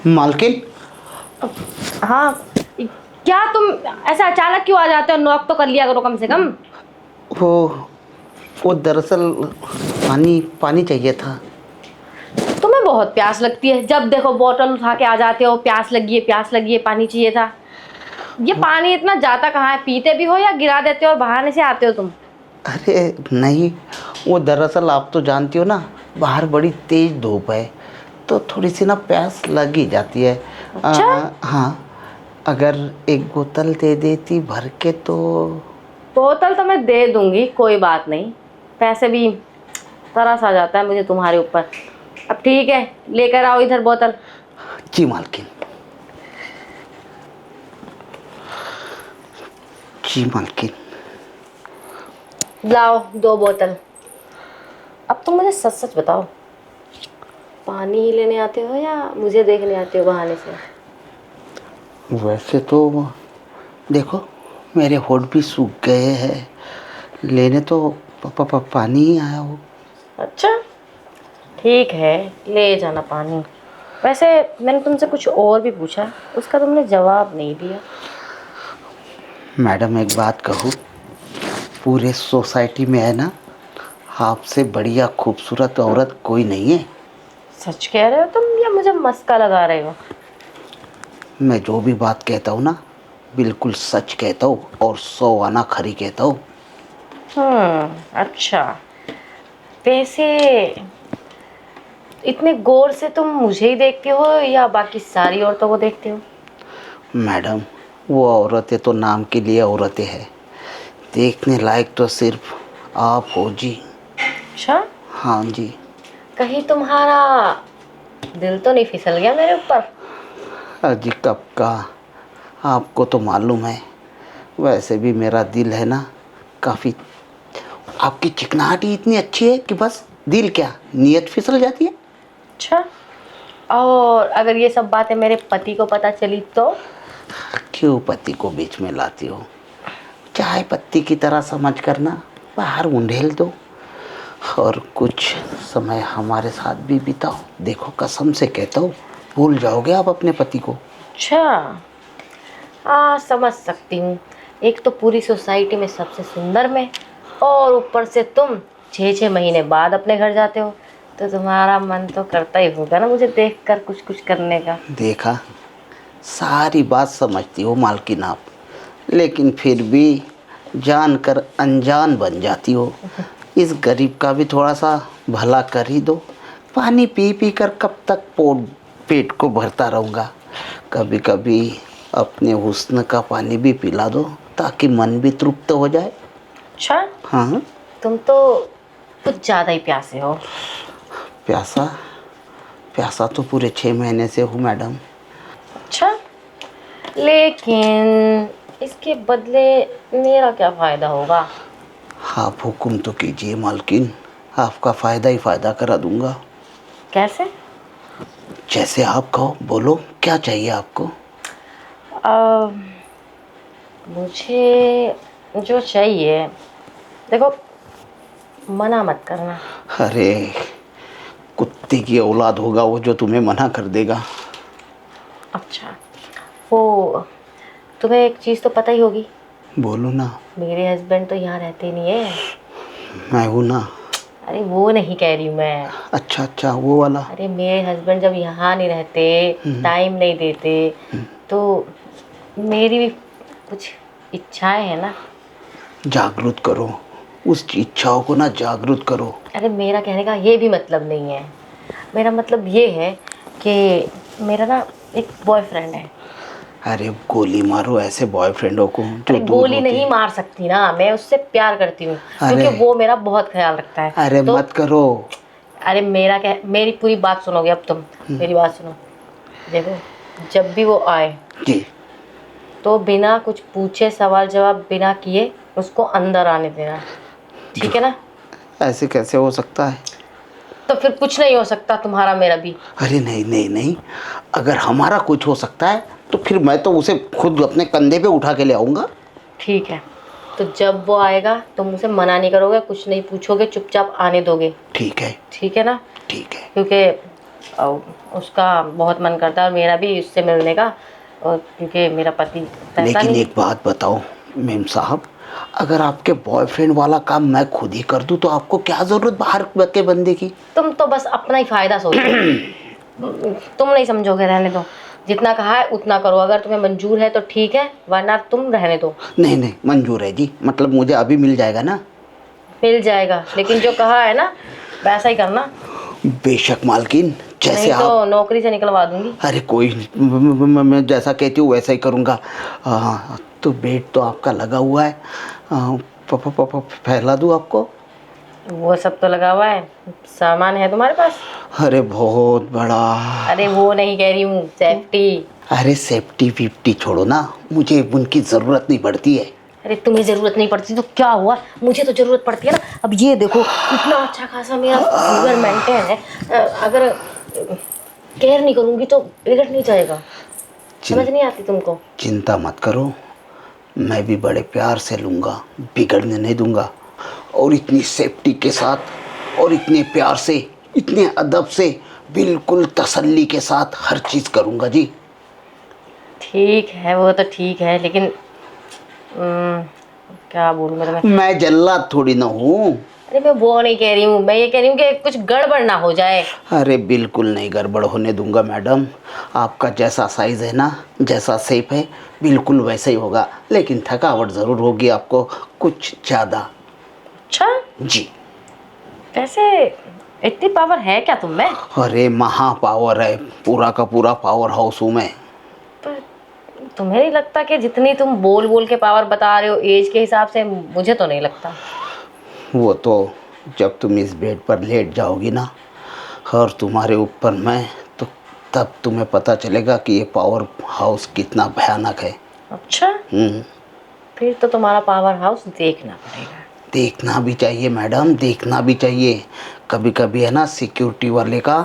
मालकिन। हाँ, क्या तुम ऐसा अचानक क्यों आ जाते हो? नॉक तो कर लिया करो कम से कम। वो वो दरअसल पानी पानी चाहिए था। तुम्हें बहुत प्यास लगती है, जब देखो बोतल उठा के आ जाते हो, प्यास लगी है प्यास लगी है, पानी चाहिए था। ये पानी इतना जाता कहाँ है? पीते भी हो या गिरा देते हो और बहाने से आते हो तुम? अरे नहीं, वो दरअसल आप तो जानती हो ना, बाहर बड़ी तेज धूप है तो थोड़ी सी ना प्यास लग ही जाती है। अच्छा, हाँ, अगर एक बोतल दे देती भर के तो। बोतल तो मैं दे दूंगी, कोई बात नहीं। पैसे भी तरस आ जाता है मुझे तुम्हारे ऊपर। अब ठीक है, लेकर आओ इधर बोतल। जी मालकिन, जी मालकिन। लाओ 2 बोतल। अब तुम मुझे सच सच बताओ, पानी ही लेने आते हो या मुझे देखने आते हो बहाने से? वैसे तो देखो, मेरे होठ भी सूख गए हैं, लेने तो पानी ही आया हो। अच्छा, ठीक है, ले जाना पानी। वैसे मैंने तुमसे कुछ और भी पूछा, उसका तुमने जवाब नहीं दिया। मैडम एक बात कहूँ, पूरे सोसाइटी में है ना, आपसे बढ़िया खूबसूरत औरत कोई नहीं है। सच कह रहे हो तुम या मुझे मस्का लगा रहे हो? मैं जो भी बात कहता हूँ ना, बिल्कुल सच कहता हूँ और 100 आना खरी कहता हूँ। अच्छा। वैसे इतने गौर से तुम मुझे ही देखते हो या बाकी सारी औरतों को देखते हो? मैडम, वो औरतें तो नाम के लिए औरतें हैं, देखने लायक तो सिर्फ आप हो जी। अच्छा, हाँ जी। कहीं तुम्हारा दिल तो नहीं फिसल गया मेरे ऊपर? अजी कब का, आपको तो मालूम है। वैसे भी मेरा दिल है ना, काफ़ी। आपकी चिकनाहट ही इतनी अच्छी है कि बस दिल क्या, नीयत फिसल जाती है। अच्छा, और अगर ये सब बातें मेरे पति को पता चली तो? क्यों पति को बीच में लाती हो? चाय पत्ती की तरह समझ कर ना बाहर उंडेल दो और कुछ समय हमारे साथ भी बिताओ। देखो, कसम से कहता हूँ, भूल जाओगे आप अपने पति को। अच्छा, हाँ समझ सकती हूँ। एक तो पूरी सोसाइटी में सबसे सुंदर मैं, और ऊपर से तुम 6-6 महीने बाद अपने घर जाते हो, तो तुम्हारा मन तो करता ही होगा ना मुझे देखकर कुछ कुछ करने का। देखा, सारी बात समझती हो मालकिन आप, लेकिन फिर भी जानकर अनजान बन जाती हो। इस गरीब का भी थोड़ा सा भला कर ही दो। पानी पी पी कर कब तक पेट को भरता रहूँगा। कभी कभी अपने हुस्न का पानी भी पिला दो ताकि मन भी तृप्त हो जाए। अच्छा, हाँ। तुम तो कुछ ज़्यादा ही प्यासे हो। प्यासा? प्यासा तो पूरे 6 महीने से हूँ मैडम। अच्छा, लेकिन इसके बदले मेरा क्या फ़ायदा होगा? आप हुक्म तो कीजिए मालकिन, आपका फ़ायदा ही फ़ायदा करा दूंगा। कैसे? जैसे आप कहो, बोलो क्या चाहिए आपको। अ, मुझे जो चाहिए, देखो, मना मत करना। अरे, कुत्ते की औलाद होगा वो जो तुम्हें मना कर देगा। अच्छा, वो तुम्हें एक चीज़ तो पता ही होगी, बोलो ना। मेरे हस्बैंड तो यहाँ रहते नहीं है। मैं हूँ ना। अरे वो नहीं कह रही हूँ मैं। अच्छा अच्छा, वो वाला। अरे मेरे हस्बैंड जब यहाँ नहीं रहते, टाइम नहीं देते, तो मेरी भी कुछ इच्छाएं हैं ना। जागरूक करो, उस इच्छाओं को ना जागरूक करो। अरे मेरा कहने का ये भी मतलब नहीं है। मेरा मतलब ये है कि मेरा ना एक बॉयफ्रेंड है। अरे गोली मारो ऐसे बॉयफ्रेंडों को जो अरे दूर गोली होते नहीं हैं। मार सकती ना, मैं उससे प्यार करती हूँ अरे, क्योंकि वो मेरा बहुत ख्याल रखता है। अरे तो मत करो। अरे मेरी पूरी बात सुनोगे अब तुम? मेरी बात सुनो। देखो, जब भी वो आए जी। तो बिना कुछ पूछे, सवाल जवाब बिना किए उसको अंदर आने देना, जो ठीक है ना? ऐसे कैसे हो सकता है? तो फिर कुछ नहीं हो सकता तुम्हारा मेरा भी। अरे नहीं नहीं नहीं, अगर हमारा कुछ हो सकता है तो फिर मैं तो उसे खुद अपने कंधे पे उठा के ले आऊँगा। ठीक है, तो जब वो आएगा तुम उसे मना नहीं करोगे, कुछ नहीं पूछोगे, चुपचाप आने दोगे। ठीक है। ठीक है ना? ठीक है। क्योंकि और उसका बहुत मन करता है और मेरा भी उससे मिलने का, और क्योंकि मेरा पति पैसा लेकिन नहीं। एक बात बताओ मेम साहब, अगर आपके बॉयफ्रेंड वाला काम मैं खुद ही कर दूं तो आपको क्या ज़रूरत बाहर के बंदे की? तुम तो बस अपना ही फायदा सोचो। तुम नहीं समझोगे, रहने दो। जितना कहा है उतना करो, अगर तुम्हें मंजूर है तो ठीक है, वरना तुम रहने दो। नहीं नहीं मंजूर है जी, मतलब मुझे अभी मिल जाएगा ना? मिल जाएगा, लेकिन जो कहा है ना वैसा ही करना, बेशक मालकिन, जैसे नहीं आप। तो नौकरी से निकलवा दूंगी। अरे कोई मैं जैसा कहती हूँ वैसा ही करूँगा। तो बेड तो आपका लगा हुआ है, फैला दूँ आपको? वो सब तो लगा हुआ है, सामान है तुम्हारे पास? अरे बहुत बड़ा। अरे वो नहीं कह रही हूँ, सेफ्टी। अरे सेफ्टी विफ्टी छोड़ो ना, मुझे उनकी ज़रूरत नहीं पड़ती है। अरे तुम्हें जरूरत नहीं पड़ती तो क्या हुआ, मुझे तो जरूरत पड़ती है ना। अब ये देखो, इतना अच्छा खासा मेरा फिगर मेंटेन है, अगर केयर नहीं करूंगी तो बिगड़ नहीं जाएगा। समझ नहीं आती तुमको? चिंता मत करो, मैं भी बड़े प्यार से लूँगा, बिगड़ने नहीं दूंगा। और इतनी सेफ्टी के साथ और इतने प्यार से, इतने अदब से, बिल्कुल तसल्ली के साथ हर चीज़ करूँगा जी। ठीक है, वो तो ठीक है, लेकिन क्या बोलूँ मैं तुम्हें? मैं जल्लाद थोड़ी ना हूँ। अरे मैं वो नहीं कह रही हूँ, मैं ये कह रही हूँ कि कुछ गड़बड़ ना हो जाए। अरे बिल्कुल नहीं गड़बड़ होने दूंगा मैडम, आपका जैसा साइज़ है ना, जैसा शेप है, बिल्कुल वैसा ही होगा। लेकिन थकावट ज़रूर होगी आपको, कुछ ज़्यादा। अच्छा, जी। वैसे इतनी पावर है क्या तुम में? अरे महा पावर है, पूरा का पूरा पावर हाउस हूँ मैं। पर तुम्हें नहीं लगता कि जितनी तुम बोल बोल के पावर बता रहे हो एज के हिसाब से, मुझे तो नहीं लगता। वो तो जब तुम इस बेड पर लेट जाओगी ना और तुम्हारे ऊपर मैं, तो तब तुम्हें पता चलेगा कि ये पावर हाउस कितना भयानक है। अच्छा, फिर तो तुम्हारा पावर हाउस देखना पड़ेगा। देखना भी चाहिए मैडम, देखना भी चाहिए। कभी कभी है ना सिक्योरिटी वाले का।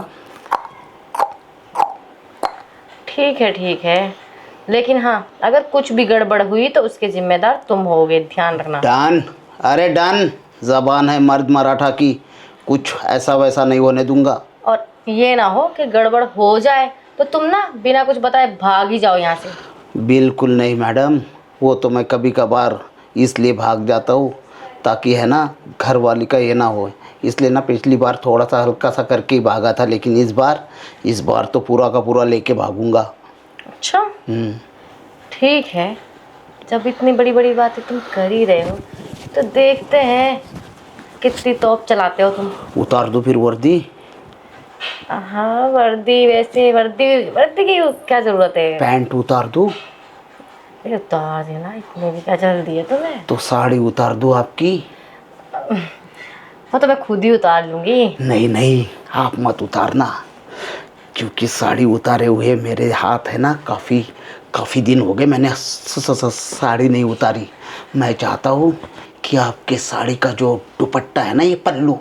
ठीक है, लेकिन हाँ, अगर कुछ भी गड़बड़ हुई तो उसके जिम्मेदार तुम होगे, ध्यान रखना। डन। अरे डन, जबान है मर्द मराठा की, कुछ ऐसा वैसा नहीं होने दूंगा। और ये ना हो कि गड़बड़ हो जाए तो तुम ना बिना कुछ बताए भाग ही जाओ यहाँ से। बिल्कुल नहीं मैडम, वो तो मैं कभी कभार इसलिए भाग जाता हूँ ताकि है ना घर वाली का ये ना हो। इसलिए ना पिछली बार थोड़ा सा हल्का सा करके ही भागा था, लेकिन इस बार तो पूरा का पूरा लेके भागूंगा। अच्छा, ठीक है, जब इतनी बड़ी बड़ी बातें तुम कर ही रहे हो तो देखते हैं कितनी तोप चलाते हो तुम। उतार दो फिर वर्दी। हाँ वर्दी, वैसे वर्दी वर्दी की क्या जरूरत है? पैंट उतार दो। ये उतार देना, इतने भी क्या जल्दी है तुम्हें? तो साड़ी उतार दो आपकी। वो तो मैं खुद ही उतार लूंगी। नहीं नहीं, आप मत उतारना, क्योंकि साड़ी उतारे हुए मेरे हाथ है ना काफ़ी दिन हो गए, मैंने साड़ी नहीं उतारी। मैं चाहता हूँ कि आपके साड़ी का जो दुपट्टा है ना, ये पल्लू,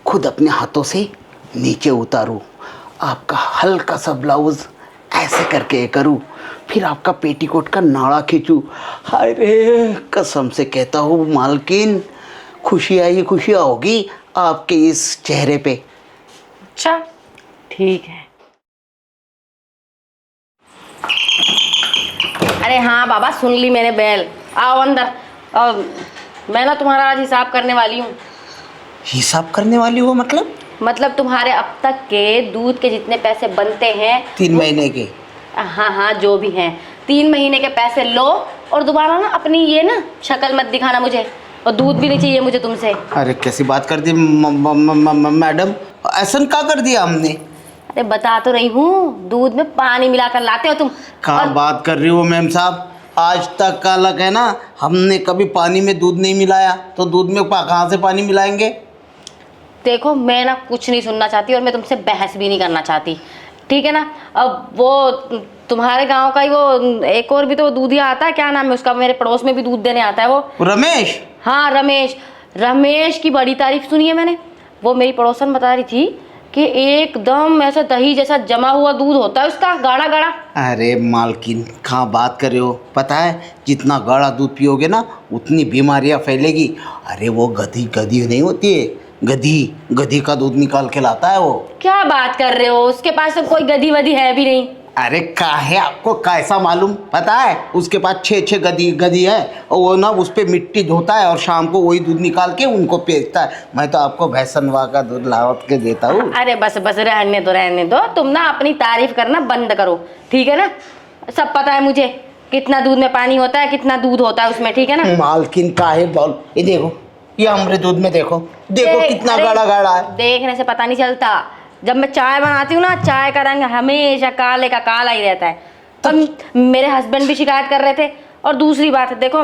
खुद अपने हाथों से नीचे उतारूँ, आपका हल्का सा ब्लाउज़ ऐसे करके करूँ, फिर आपका पेटीकोट का नाड़ा खींचूँ। हाय रे, कसम से कहता हूँ मालकिन, खुशियाँ होगी आपके इस चेहरे पे। अच्छा, ठीक है। अरे हाँ बाबा, सुन ली मैंने बेल, आओ अंदर। और मैं ना तुम्हारा आज हिसाब करने वाली हूँ। हिसाब करने वाली हो मतलब तुम्हारे अब तक के दूध के जितने पैसे बनते हैं 3 महीने के। हाँ, जो भी हैं, 3 महीने के पैसे लो, और दोबारा ना अपनी ये ना शक्ल मत दिखाना मुझे, और दूध भी नहीं चाहिए मुझे तुमसे। अरे कैसी बात कर दी मैडम, ऐसा क्या कर दिया हमने? अरे बता तो रही हूँ, दूध में पानी मिलाकर लाते हो तुम। कहाँ बात कर रही हो मैम साहब, आज तक का लग है ना, हमने कभी पानी में दूध नहीं मिलाया, तो दूध में कहाँ से पानी मिलाएंगे? देखो, मैं ना कुछ नहीं सुनना चाहती और मैं तुमसे बहस भी नहीं करना चाहती, ठीक है ना? अब वो तुम्हारे गांव का ही वो एक और भी तो दूधिया आता है, क्या नाम है उसका, मेरे पड़ोस में भी दूध देने आता है वो रमेश। हाँ रमेश की बड़ी तारीफ सुनी है मैंने। वो मेरी पड़ोसन बता रही थी कि एकदम ऐसा दही जैसा जमा हुआ दूध होता है उसका, गाढ़ा गाढ़ा। अरे मालकिन, कहाँ बात कर रहे हो? पता है, जितना गाढ़ा दूध पियोगे ना उतनी बीमारियाँ फैलेगी। अरे वो गधी नहीं होती है, गधी गधी का दूध निकाल के लाता है वो। क्या बात कर रहे हो, उसके पास तो कोई गधी वधी है भी नहीं। अरे काहे आपको कैसा मालूम, पता है उसके पास 6 गधी गधी है और वो ना उस पे मिट्टी धोता है और शाम को वही दूध निकाल के उनको बेचता है। मैं तो आपको भैंसनवा का दूध लावत के देता हूँ। अरे बस बस, रहने दो, तुम ना अपनी तारीफ करना बंद करो, ठीक है ना। सब पता है मुझे कितना दूध में पानी होता है, कितना दूध होता है उसमें, ठीक है ना। मालकिन काहे बोल, ये देखो, ये हमारे दूध में देखो कितना अरे, गाढ़ा गाढ़ा है। देखने से पता नहीं चलता। जब मैं चाय बनाती हूँ ना, चाय का रंग हमेशा काले का काला ही रहता है। तो मेरे हस्बैंड भी शिकायत कर रहे थे। और दूसरी बात है, देखो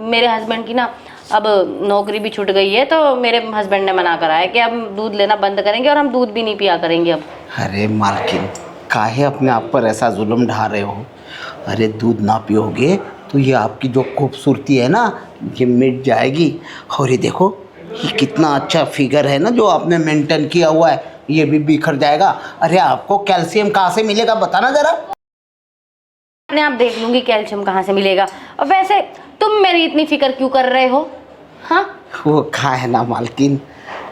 मेरे हस्बैंड की ना अब नौकरी भी छूट गई है, तो मेरे हस्बैंड ने मना करा है कि अब दूध लेना बंद करेंगे और हम दूध भी नहीं पिया करेंगे अब। अरे मालकिन, काहे अपने आप पर ऐसा जुल्म ढा रहे हो। अरे दूध ना पियोगे तो ये आपकी जो खूबसूरती है ना, ये मिट जाएगी। और ये देखो, ये कितना अच्छा फिगर है ना जो आपने मेंटेन किया हुआ है, ये भी बिखर जाएगा। अरे आपको कैल्शियम कहाँ से मिलेगा बताना जरा। अपने आप देख लूंगी कैल्शियम कहाँ से मिलेगा। और वैसे तुम मेरी इतनी फिक्र क्यों कर रहे हो? हाँ, वो कहा है ना मालकिन,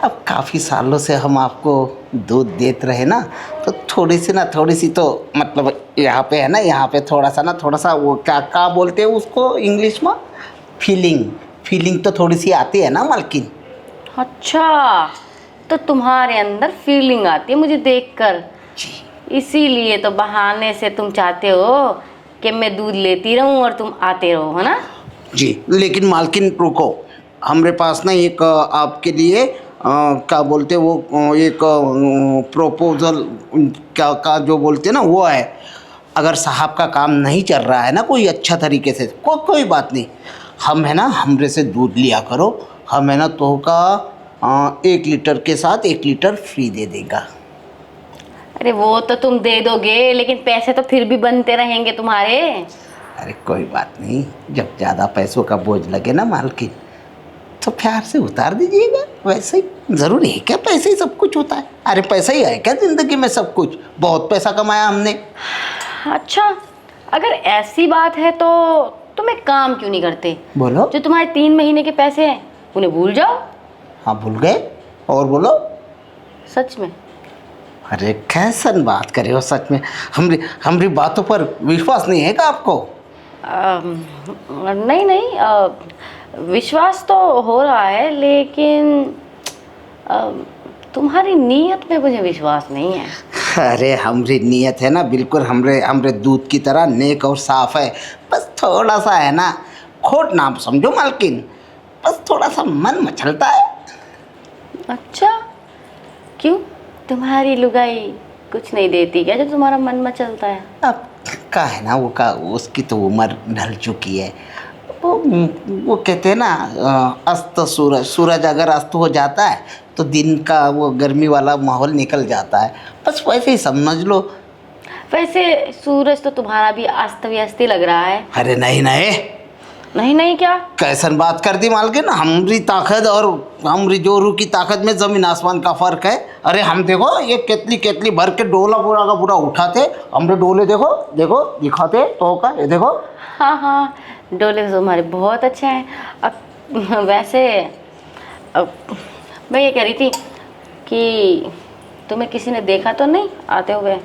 अब काफ़ी सालों से हम आपको दूध देते रहे ना, तो थोड़ी सी तो मतलब यहाँ पे है ना, यहाँ पे थोड़ा सा वो क्या बोलते हैं उसको इंग्लिश में, फीलिंग तो थोड़ी सी आती है ना मालकिन। अच्छा, तो तुम्हारे अंदर फीलिंग आती है मुझे देखकर, इसीलिए तो बहाने से तुम चाहते हो कि मैं दूध लेती रहूं और तुम आते रहो, है ना। जी, लेकिन मालकिन रुको, हमारे पास ना एक आपके लिए क्या बोलते हैं वो, एक प्रपोजल का जो बोलते हैं ना वो है। अगर साहब का काम नहीं चल रहा है ना कोई अच्छा तरीके से, कोई बात नहीं, हम है ना हमरे से दूध लिया करो। हम है ना तो का 1 लीटर के साथ 1 लीटर फ्री दे देगा। अरे वो तो तुम दे दोगे, लेकिन पैसे तो फिर भी बनते रहेंगे तुम्हारे। अरे कोई बात नहीं, जब ज़्यादा पैसों का बोझ लगे ना मालकिन, तो प्यार से उतार दीजिएगा। वैसे ही ज़रूरी है क्या पैसे ही सब कुछ होता है? अरे पैसा ही है क्या ज़िंदगी में सब कुछ? बहुत पैसा कमाया हमने। अच्छा, अगर ऐसी बात है तो तुम एक काम क्यों नहीं करते? बोलो। जो तुम्हारे 3 महीने के पैसे हैं उन्हें भूल जाओ। हाँ भूल गए, और बोलो। सच में? अरे कैसन बात करे हो, सच में हमारी बातों पर विश्वास नहीं है क्या आपको? नहीं, विश्वास तो हो रहा है, लेकिन तुम्हारी नीयत में मुझे विश्वास नहीं है। अरे हमारी नीयत है ना बिल्कुल हमरे दूध की तरह नेक और साफ है। बस थोड़ा सा है ना, खोट ना समझो मालकिन, बस थोड़ा सा मन मचलता है। अच्छा, क्यों? तुम्हारी लुगाई कुछ नहीं देती क्या जो तुम्हारा मन में चलता है? अब का है ना उसकी तो उम्र ढल चुकी है। वो कहते हैं ना, अस्त सूरज अगर अस्त हो जाता है तो दिन का वो गर्मी वाला माहौल निकल जाता है, बस वैसे ही समझ लो। वैसे सूरज तो तुम्हारा भी अस्त व्यस्त ही लग रहा है। अरे नहीं नहीं क्या? कैसन बात कर दी मालकिन, हमारी ताकत और हमारी जोरू की ताकत में ज़मीन आसमान का फ़र्क है। अरे हम देखो ये केतली भर के डोला पूरा का पूरा उठाते, हमरे डोले देखो दिखाते तो का, ये देखो। हाँ, डोले तो तुम्हारे बहुत अच्छे हैं। अब वैसे मैं ये कह रही थी कि तुम्हें किसी ने देखा तो नहीं आते हुए?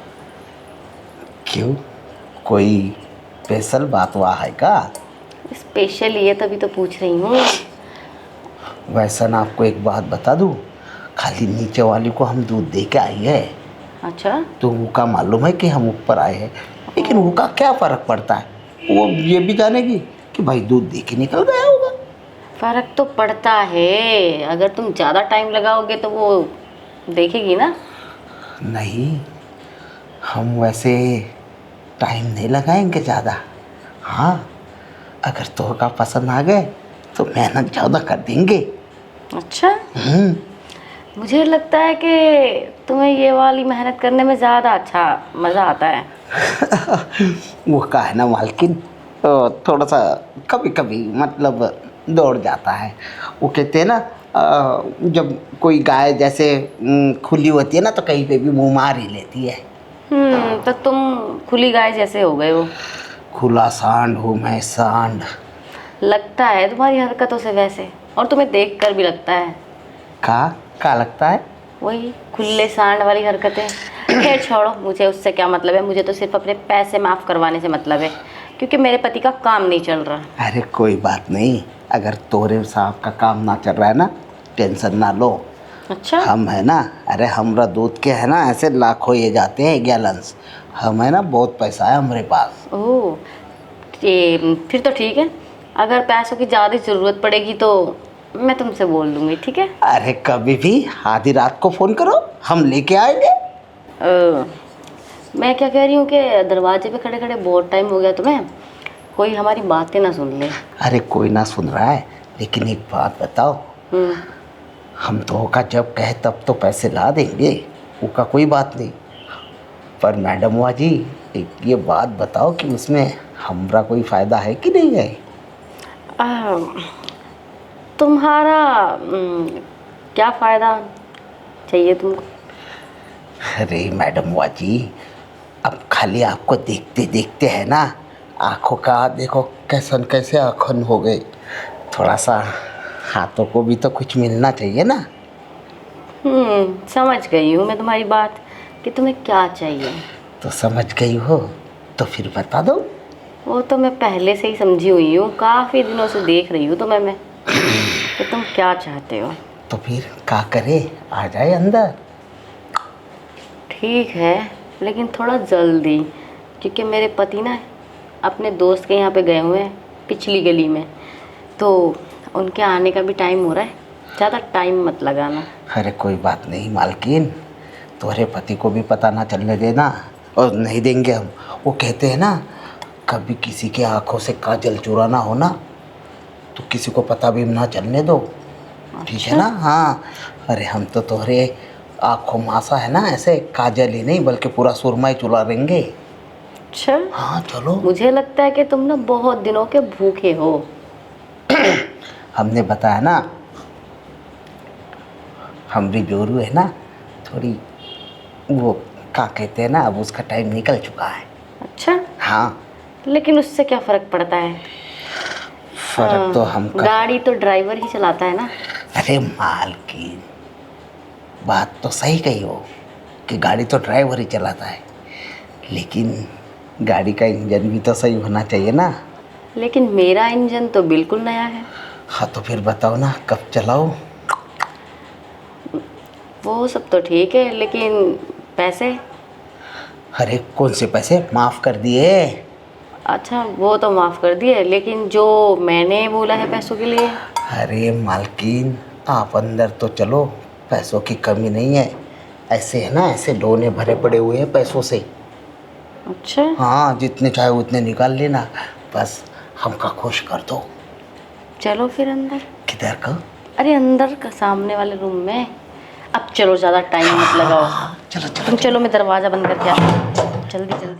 क्यों, कोई स्पेशल बात हुआ है का? स्पेशल ये तभी तो पूछ रही हूँ। वैसा ना आपको एक बात बता दूँ, खाली नीचे वाली को हम दूध दे के आई है। अच्छा, तो वो का मालूम है कि हम ऊपर आए हैं, लेकिन वो का क्या फ़र्क पड़ता है, वो ये भी जानेगी कि भाई दूध दे के निकल गया होगा। फ़र्क तो पड़ता है, अगर तुम ज़्यादा टाइम लगाओगे तो वो देखेगी ना। नहीं, हम वैसे टाइम नहीं लगाएंगे ज़्यादा। हाँ, अगर तो का पसंद आ गए तो मेहनत ज़्यादा कर देंगे। अच्छा, मुझे लगता है कि तुम्हें ये वाली मेहनत करने में ज़्यादा अच्छा मज़ा आता है। वो का है ना मालकिन, तो थोड़ा सा कभी कभी मतलब दौड़ जाता है। वो कहते हैं ना, जब कोई गाय जैसे खुली होती है ना तो कहीं पे भी मुँह मार ही लेती है। तो तुम खुली गाय जैसे हो गए हो। खुला सांड हूँ मैं, सांड। लगता है तुम्हारी हरकतों से वैसे, और तुम्हें देखकर भी लगता है। का क्या लगता है? वही खुले सांड वाली हरकतें। खैर छोड़ो, मुझे उससे क्या मतलब है, मुझे तो सिर्फ अपने पैसे माफ़ करवाने से मतलब है, क्योंकि मेरे पति का काम नहीं चल रहा। अरे कोई बात नहीं, अगर तोरे साहब का काम ना चल रहा है ना, टेंशन ना लो। अच्छा। हम है ना, अरे हमरा दूध के है ना ऐसे लाखों ये जाते हैं गैलन्स। हम है ना, बहुत पैसा है हमारे पास। ओह, फिर तो ठीक है। अगर पैसों की ज़्यादा ज़रूरत पड़ेगी तो मैं तुमसे बोल दूँगी, ठीक है? अरे कभी भी आधी रात को फ़ोन करो, हम लेके आएंगे। मैं क्या कह रही हूँ कि दरवाजे पे खड़े खड़े बहुत टाइम हो गया तुम्हें, कोई हमारी बातें ना सुन ले। अरे कोई ना सुन रहा है, लेकिन एक बात बताओ, हम्म। हम तो का जब कहे तब तो पैसे ला देंगे, वो का कोई बात नहीं। पर मैडम हुआ जी, एक ये बात बताओ कि उसमें हमरा कोई फ़ायदा है कि नहीं है? आ, तुम्हारा क्या फ़ायदा चाहिए तुमको? अरे मैडम हुआ जी, अब खाली आपको देखते देखते है ना, आँखों का देखो कैसन कैसे आँखन हो गए। थोड़ा सा हाथों को भी तो कुछ मिलना चाहिए ना। समझ गई हूँ मैं तुम्हारी बात कि तुम्हें क्या चाहिए। तो समझ गई हो तो फिर बता दो। वो तो मैं पहले से ही समझी हुई हूँ, काफ़ी दिनों से देख रही हूँ तुम्हें मैं कि तुम क्या चाहते हो। तो फिर क्या करे, आ जाए अंदर। ठीक है, लेकिन थोड़ा जल्दी, क्योंकि मेरे पति ना अपने दोस्त के यहाँ पे गए हुए हैं पिछली गली में, तो उनके आने का भी टाइम हो रहा है। ज़्यादा टाइम मत लगाना। अरे कोई बात नहीं मालकिन, तुम्हारे पति को भी पता ना चलने देना, और नहीं देंगे हम। वो कहते हैं ना, कभी किसी की आंखों से काजल चुराना हो ना, तो किसी को पता भी ना चलने दो। ठीक है ना? हाँ। अरे हम तो तुम्हारे आँखों मासा है ना, ऐसे काजल ही नहीं बल्कि पूरा सुरमा ही चुरा देंगे। अच्छा। हाँ चलो। मुझे लगता है कि तुम ना बहुत दिनों के भूखे हो। हमने बताया ना, हमारी जोरू है ना थोड़ी, वो क्या कहते हैं ना, अब उसका टाइम निकल चुका है। अच्छा। हाँ। लेकिन उससे क्या फ़र्क पड़ता है? फर्क तो हम गाड़ी तो ड्राइवर ही चलाता है ना। अरे मालकिन, बात तो सही कही हो कि गाड़ी तो ड्राइवर ही चलाता है, लेकिन गाड़ी का इंजन भी तो सही होना चाहिए ना। लेकिन मेरा इंजन तो बिल्कुल नया है। हाँ तो फिर बताओ ना, कब चलाओ? वो सब तो ठीक है, लेकिन पैसे? अरे कौन से पैसे माफ़ कर दिए? अच्छा, वो तो माफ़ कर दिए, लेकिन जो मैंने बोला है पैसों के लिए। अरे मालकिन, आप अंदर तो चलो, पैसों की कमी नहीं है। ऐसे है ना, ऐसे डोने भरे पड़े हुए हैं पैसों से। अच्छा। हाँ, जितने चाहे उतने निकाल लेना, बस हमका खुश कर दो। चलो फिर अंदर। किधर का? अरे अंदर का, सामने वाले रूम में। अब चलो, ज़्यादा टाइम मत लगाओ। चलो चलो तुम चलो, मैं दरवाज़ा बंद करके आती हूँ। जल्दी जल्दी।